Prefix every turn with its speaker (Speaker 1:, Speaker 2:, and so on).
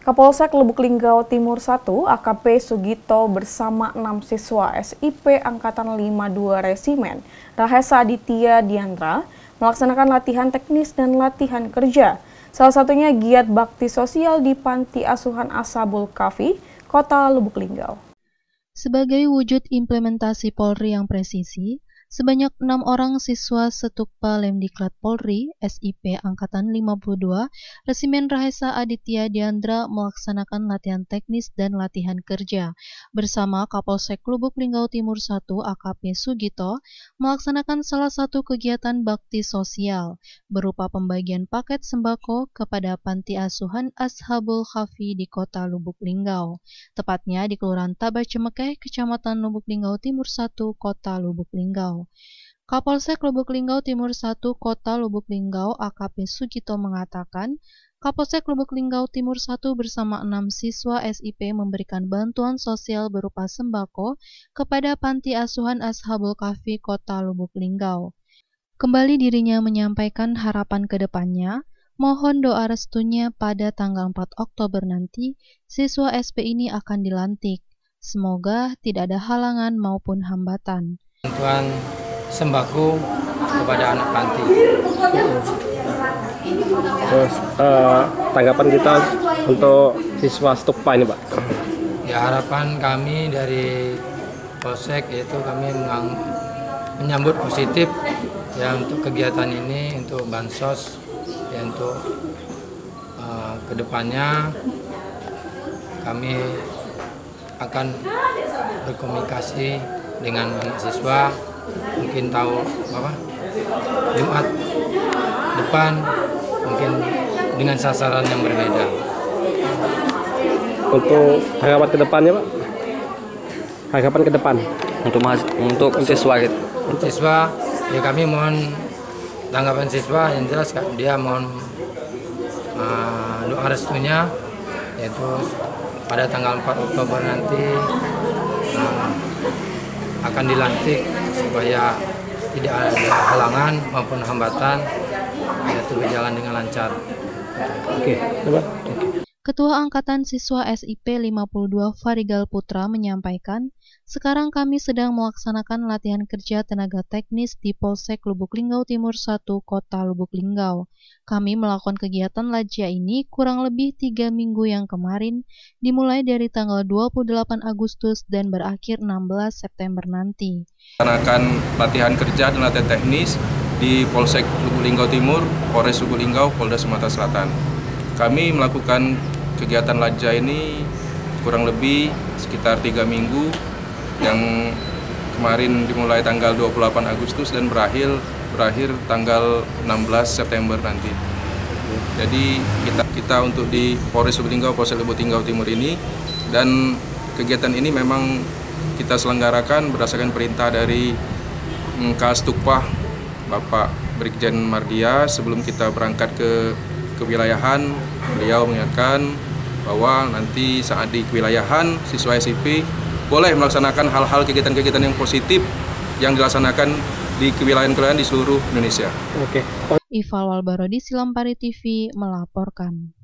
Speaker 1: Kapolsek Lubuk Linggau Timur 1 AKP Sugito bersama 6 siswa SIP Angkatan 52 Resimen Rahesa Aditya Diandra melaksanakan latihan teknis dan latihan kerja. Salah satunya giat bakti sosial di Panti Asuhan Ashabul Kahfi, Kota Lubuk Linggau.
Speaker 2: Sebagai wujud implementasi Polri yang presisi, sebanyak 6 orang siswa Setukpa Lemdiklat Polri SIP Angkatan 52 Resimen Rahesa Aditya Diandra melaksanakan latihan teknis dan latihan kerja bersama Kapolsek Lubuk Linggau Timur 1 AKP Sugito melaksanakan salah satu kegiatan bakti sosial berupa pembagian paket sembako kepada Panti Asuhan Ashabul Kahfi di Kota Lubuk Linggau, tepatnya di Kelurahan Tabah Cemekeh, Kecamatan Lubuk Linggau Timur 1, Kota Lubuk Linggau. Kapolsek Lubuk Linggau Timur 1, Kota Lubuk Linggau AKP Sugito mengatakan, Kapolsek Lubuk Linggau Timur 1 bersama 6 siswa SIP memberikan bantuan sosial berupa sembako kepada Panti Asuhan Ashabul Kahfi Kota Lubuk Linggau. Kembali dirinya menyampaikan harapan ke depannya, mohon doa restunya pada tanggal 4 Oktober nanti, siswa SP ini akan dilantik. Semoga tidak ada halangan maupun hambatan.
Speaker 3: Bantuan sembako kepada anak panti.
Speaker 4: Terus tanggapan kita untuk siswa Setukpa ini, Pak?
Speaker 3: Ya, harapan kami dari Polsek yaitu kami menyambut positif ya untuk kegiatan ini, untuk bansos ya, untuk kedepannya kami akan berkomunikasi dengan anak siswa, mungkin tahu Jumat depan mungkin dengan sasaran yang berbeda.
Speaker 4: Untuk harapan ke depannya, Pak? Harapan ke depan untuk siswa gitu.
Speaker 3: Siswa ya kami mohon tanggapan siswa yang jelas dia mohon doa restunya yaitu pada tanggal 4 Oktober nanti akan dilantik supaya tidak ada halangan maupun hambatan, yaitu berjalan dengan lancar.
Speaker 4: Oke.
Speaker 2: Ketua Angkatan Siswa SIP 52 Farigal Putra menyampaikan, sekarang kami sedang melaksanakan latihan kerja tenaga teknis di Polsek Lubuk Linggau Timur 1, Kota Lubuk Linggau. Kami melakukan kegiatan lajia ini kurang lebih 3 minggu yang kemarin, dimulai dari tanggal 28 Agustus dan berakhir 16 September nanti.
Speaker 5: Melaksanakan latihan kerja dan latihan teknis di Polsek Lubuk Linggau Timur, Polres Lubuk Linggau, Polda Sumatera Selatan. Kami melakukan kegiatan lajia ini kurang lebih sekitar 3 minggu, yang kemarin dimulai tanggal 28 Agustus dan berakhir tanggal 16 September nanti. Jadi kita untuk di Polres Lubuk Linggau, Polsek Lubuk Linggau Timur ini, dan kegiatan ini memang kita selenggarakan berdasarkan perintah dari Kastukpa Bapak Brigjen Mardia. Sebelum kita berangkat ke kewilayahan, beliau mengingatkan bahwa nanti saat di kewilayahan siswa SIP boleh melaksanakan hal-hal kegiatan-kegiatan yang positif yang dilaksanakan di kewilayahan-kewilayahan di seluruh Indonesia.
Speaker 4: Oke.
Speaker 2: Ival Walbarodi, Silampari TV melaporkan.